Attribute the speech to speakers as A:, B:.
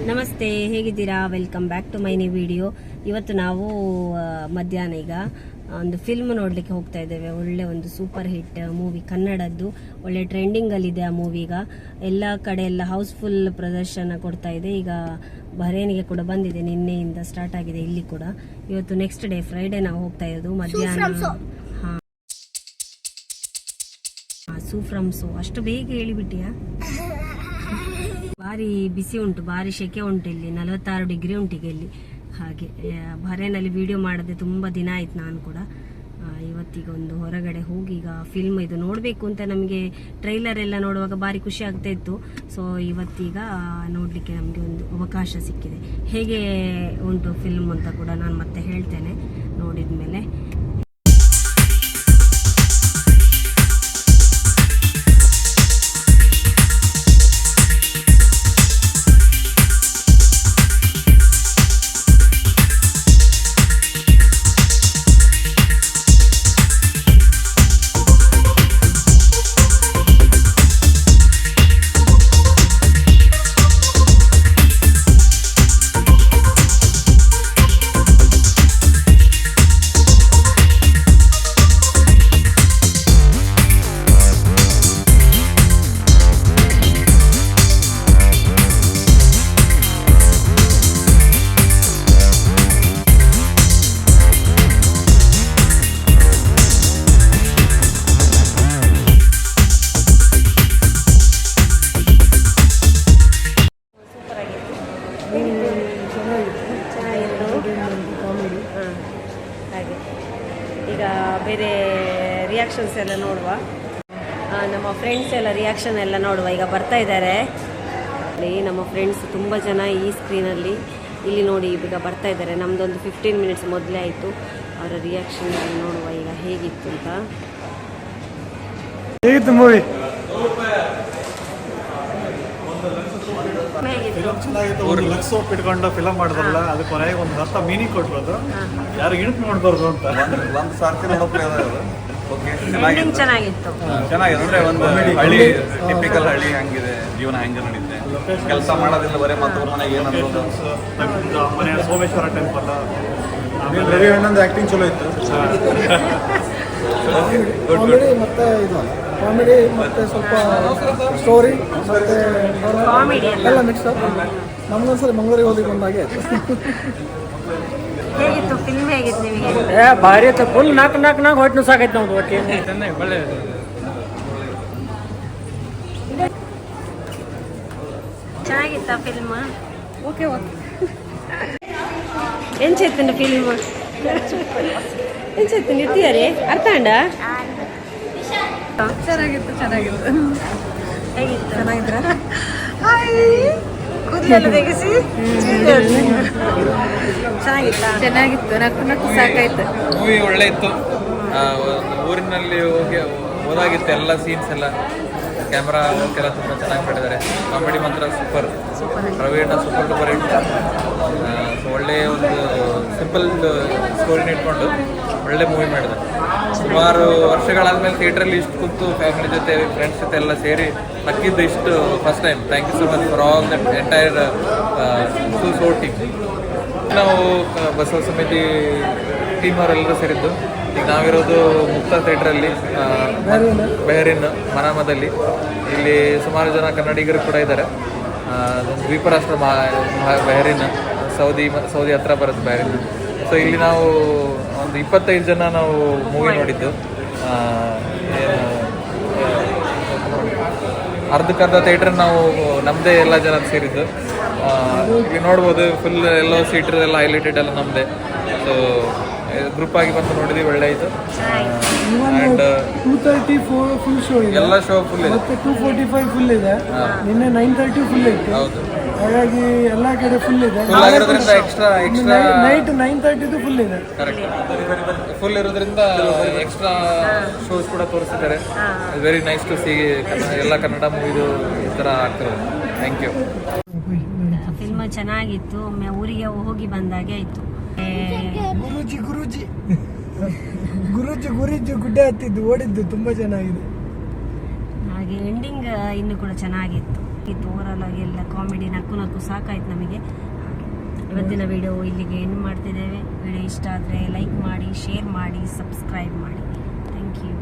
A: ನಮಸ್ತೆ, ಹೇಗಿದ್ದೀರಾ? Welcome back to my new video. ಇವತ್ತು ನಾವು ಮಧ್ಯಾಹ್ನ ಈಗ ಒಂದು ಫಿಲ್ಮ್ ನೋಡಲಿಕ್ಕೆ ಹೋಗ್ತಾ ಇದ್ದೇವೆ. ಒಳ್ಳೆ ಒಂದು ಸೂಪರ್ ಹಿಟ್ ಮೂವಿ, ಕನ್ನಡದ್ದು. ಒಳ್ಳೆ ಟ್ರೆಂಡಿಂಗಲ್ಲಿದೆ ಆ ಮೂವಿ. ಈಗ ಎಲ್ಲ ಕಡೆ ಎಲ್ಲ ಹೌಸ್ಫುಲ್ ಪ್ರದರ್ಶನ ಕೊಡ್ತಾ ಇದೆ. ಈಗ ಬಹರೇನಿಗೆ ಕೂಡ ಬಂದಿದೆ, ನಿನ್ನೆಯಿಂದ ಸ್ಟಾರ್ಟ್ ಆಗಿದೆ ಇಲ್ಲಿ ಕೂಡ. ಇವತ್ತು ನೆಕ್ಸ್ಟ್ ಡೇ ಫ್ರೈಡೆ ನಾವು ಹೋಗ್ತಾ ಇರೋದು ಮಧ್ಯಾಹ್ನ. ಸೂಫ್ರಮ್ಸು ಅಷ್ಟು ಬೇಗ ಹೇಳಿಬಿಟ್ಟಿಯಾ? ಭಾರಿ ಬಿಸಿ ಉಂಟು, ಭಾರಿ ಶೆಕೆ ಉಂಟು ಇಲ್ಲಿ. 46 ಡಿಗ್ರಿ ಉಂಟಿಗೆ ಇಲ್ಲಿ. ಹಾಗೆ ಬಹರೇನಲ್ಲಿ ವಿಡಿಯೋ ಮಾಡದೆ ತುಂಬ ದಿನ ಆಯ್ತು. ನಾನು ಕೂಡ ಇವತ್ತೀಗ ಒಂದು ಹೊರಗಡೆ ಹೋಗಿ ಈಗ ಫಿಲ್ಮ್ ಇದು ನೋಡಬೇಕು ಅಂತ ನಮಗೆ ಟ್ರೈಲರ್ ಎಲ್ಲ ನೋಡುವಾಗ ಭಾರಿ ಖುಷಿ ಆಗ್ತಾ ಇತ್ತು. ಸೊ ಇವತ್ತೀಗ ನೋಡಲಿಕ್ಕೆ ನಮಗೆ ಒಂದು ಅವಕಾಶ ಸಿಕ್ಕಿದೆ. ಹೇಗೆ ಉಂಟು ಫಿಲ್ಮ್ ಅಂತ ಕೂಡ ನಾನು ಮತ್ತೆ ಹೇಳ್ತೇನೆ ನೋಡಿದ ಮೇಲೆ. ಹಾಗೆ ಈಗ ಬೇರೆ ರಿಯಾಕ್ಷನ್ಸ್ ಎಲ್ಲ ನೋಡುವ. ನಮ್ಮ ಫ್ರೆಂಡ್ಸ್ ಎಲ್ಲ ರಿಯಾಕ್ಷನ್ ಎಲ್ಲ ನೋಡುವ. ಈಗ ಬರ್ತಾ ಇದ್ದಾರೆ ನಮ್ಮ ಫ್ರೆಂಡ್ಸ್ ತುಂಬ ಜನ ಈ ಸ್ಕ್ರೀನಲ್ಲಿ. ಇಲ್ಲಿ ನೋಡಿ ಈಗ ಬರ್ತಾ ಇದ್ದಾರೆ. ನಮ್ಮದೊಂದು 15 ಮಿನಿಟ್ಸ್ ಮೊದಲೇ ಆಯಿತು. ಅವರ ರಿಯಾಕ್ಷನ್ ನೋಡುವ ಈಗ ಹೇಗಿತ್ತು ಅಂತ.
B: ಹೇಗಿತ್ತು ಮೂವಿ? ಒಂದು ಲಕ್ಷ ಇಟ್ಕೊಂಡು ಫಿಲಮ್ ಮಾಡಿದ್ರಲ್ಲ, ಅದು ಕೊನೆಗೆ ಒಂದು ಅರ್ಥ ಮೀನಿಂಗ್ ಕೊಟ್ಬೋದು. ಯಾರು ಇಣಕ್ ನೋಡ್ಬಾರ್ದು ಅಂತ
C: ಒಂದು ಸಾರ್ತಿ ನೋಡೋದು.
A: ಚೆನ್ನಾಗಿತ್ತು.
C: ಚೆನ್ನಾಗಿದೆ ಅಂದ್ರೆ ಒಂದು ಹಳ್ಳಿ, ಟಿಪಿಕಲ್ ಹಳ್ಳಿ ಹಂಗಿದೆ, ಜೀವನ ಹೆಂಗೆ ನಡೀತೆ, ಕೆಲಸ ಮಾಡೋದಿಲ್ಲ, ಬರೀ ಮತ್ತೊಬ್ಬರ ಮನೆಗೆ ಏನಂತ
B: ಮನೆ ಸೋಮೇಶ್ವರ ಟೆಂಪಲ್.
C: ರವಿ ಅಣ್ಣಂದು ಆಕ್ಟಿಂಗ್ ಚಲೋ ಇತ್ತು.
D: ಕಾಮಿಡಿ ಮತ್ತೆ ಇದು ಕಾಮಿಡಿ ಮತ್ತೆ ಸ್ವಲ್ಪ ಸ್ಟೋರಿ ಮತ್ತೆ
A: ಕಾಮಿಡಿ
D: ಎಲ್ಲ ಮಿಕ್ಸ್ ಅಪ್. ನಮ್ಗೊಂದ್ಸರಿ ಮಂಗಳೂರಿಗೆ ಹೋಗಿ ಬಂದಾಗೆ ಆಯ್ತು.
A: ಹೇಗಿತ್ತು ಫಿಲ್ಮ್? ಹೇಗಿತ್ತು ನಿಮಗೆ?
E: ಭಾರಿ ಇತ್ತು. ಫುಲ್ ನಾಲ್ಕು ಹೊಟ್ಟೆ ಸಾಕೈತೆ ನಮ್ದು ಹೊಟ್ಟೆ. ಒಳ್ಳೆ
A: ಚೆನ್ನಾಗಿತ್ತ ಫಿಲ್ಮ್? ಓಕೆ ಎಂಚೆತ್ತಂಡ ಫಿಲ್ಮ್? ಎಂಚೆತ್ತು ನಿಟ್ಟಿಯಾರೆ ಅರ್ಥ ಅಂಡ?
F: ಚೆನ್ನಾಗಿತ್ತು.
A: ಹೇಗಿತ್ತು?
F: ಚೆನ್ನಾಗಿದ್ರ? ಕೂದಲೆಲ್ಲ ತೆಗೆಸಿ ಚೆನ್ನಾಗಿತ್ತು. ನಕ್ಕು ಸಾಕಾಯ್ತು.
G: ಮೂವಿ ಒಳ್ಳೆ ಇತ್ತು. ಊರಿನಲ್ಲಿ ಹೋದಾಗಿತ್ತು ಎಲ್ಲ ಸೀನ್ಸ್ ಎಲ್ಲ. ಕ್ಯಾಮ್ರಾ ಎಲ್ಲ ತುಂಬ ಚೆನ್ನಾಗಿ ಮಾಡಿದ್ದಾರೆ. ಕಾಮಿಡಿ ಮಾತ್ರ ಸೂಪರ್. ರವಿ ಅಣ್ಣ ಸೂಪರ್ ಡೂಪರ್ ಹಿಟ್. ಸೊ ಒಳ್ಳೆಯ ಒಂದು ಸಿಂಪಲ್ ಸ್ಟೋರಿನ ಇಟ್ಕೊಂಡು ಒಳ್ಳೆ ಮೂವಿ ಮಾಡಿದ್ದಾರೆ. ಸುಮಾರು ವರ್ಷಗಳಾದ್ಮೇಲೆ ಥಿಯೇಟ್ರಲ್ಲಿ ಇಷ್ಟು ಕೂತು ಫ್ಯಾಮಿಲಿ ಜೊತೆ ಫ್ರೆಂಡ್ಸ್ ಜೊತೆ ಎಲ್ಲ ಸೇರಿ ನಕ್ಕಿದ್ದು ಇಷ್ಟು first time. Thank you so much for all that entire so team. ನಾವು ಬಸವ ಸಮಿತಿ ಟೀಮ್ ಅವರೆಲ್ಲರೂ ಸೇರಿದ್ದು. ಈಗ ನಾವಿರೋದು ಮುಕ್ತ ಥಿಯೇಟ್ರಲ್ಲಿ, ಬೆಹರಿನ್ ಮನಾಮದಲ್ಲಿ. ಇಲ್ಲಿ ಸುಮಾರು ಜನ ಕನ್ನಡಿಗರು ಕೂಡ ಇದ್ದಾರೆ. ದ್ವೀಪ ರಾಷ್ಟ್ರ ಬೆಹರಿನ್, ಸೌದಿ ಹತ್ರ ಬರುತ್ತೆ ಬೆಹರಿನ್. ಸೊ ಇಲ್ಲಿ ನಾವು ಒಂದು 25 ಜನ ನಾವು ಮೂವಿ ನೋಡಿದ್ದು. ಅರ್ಧಕ್ಕರ್ಧ ಥಿಯೇಟ್ರ್ ನಾವು ನಮ್ಮದೇ ಎಲ್ಲ ಜನ ಸೇರಿದ್ದು. ಇಲ್ಲಿ ನೋಡ್ಬೋದು ಫುಲ್ ಎಲ್ಲೋ ಸೀಟ್ರ್ ಎಲ್ಲ ಹೈಲೈಟೆಡ್ ಎಲ್ಲ ನಮ್ಮದೇ. ಸೊ ಗ್ರೂಪ್ ಆಗಿ ಬಂದು ನೋಡಿದ್ವಿ, ಒಳ್ಳೆ ಆಯಿತು. ಆ್ಯಂಡ್
D: 2:30 ಫುಲ್ ಶೋ ಇದೆ.
G: ಎಲ್ಲ ಶೋ ಫುಲ್ ಇದೆ.
D: ಮತ್ತೆ 2:45 ಫುಲ್ ಇದೆ. ನಿನ್ನೆ 9:30 ಫುಲ್ ಇತ್ತು.
G: ಹೌದು,
D: ಹಾಗಾಗಿ ಎಲ್ಲ ಕಡೆ ಫುಲ್ ಇದೆ.
G: ಫುಲ್ ಆಗಿರೋದ್ರಿಂದ ಎಕ್ಸ್ಟ್ರಾ
D: ನೈಟ್ 9:30 ಫುಲ್ ಇದೆ.
G: ಕರೆಕ್ಟ್. ಫುಲ್ ಇರೋದ್ರಿಂದ ಎಕ್ಸ್ಟ್ರಾ ಶೋಸ್ ಕೂಡ ತೋರಿಸಿದ್ದಾರೆ. Very nice to see. ಎಲ್ಲ ಕನ್ನಡ ಮೂವಿದು ಈ ಥರ ಆಗ್ತಿರೋದು. Thank you.
A: ಫಿಲ್ಮ್ ಚೆನ್ನಾಗಿತ್ತು. ಒಮ್ಮೆ ಊರಿಗೆ ಹೋಗಿ ಬಂದಾಗೆ ಆಯಿತು.
D: ಗುರೂಜಿ ಗುಡ್ಡೆ ಹತ್ತಿದ್ದು ಓಡಿದ್ದು ತುಂಬ ಚೆನ್ನಾಗಿದೆ.
A: ಹಾಗೆ ಎಂಡಿಂಗ್ ಇನ್ನು ಕೂಡ ಚೆನ್ನಾಗಿತ್ತು. ಇದು ಓವರಾಲ್ ಆಗಿ ಎಲ್ಲ ಕಾಮಿಡಿ ನಕ್ಕು ಸಾಕಾಯ್ತು ನಮಗೆ. ಇವತ್ತಿನ ವಿಡಿಯೋ ಇಲ್ಲಿಗೆ ಎಂಡ್ ಮಾಡ್ತಿದ್ದೇವೆ. ವಿಡಿಯೋ ಇಷ್ಟ ಆದರೆ ಲೈಕ್ ಮಾಡಿ, ಶೇರ್ ಮಾಡಿ, ಸಬ್ಸ್ಕ್ರೈಬ್ ಮಾಡಿ. Thank you.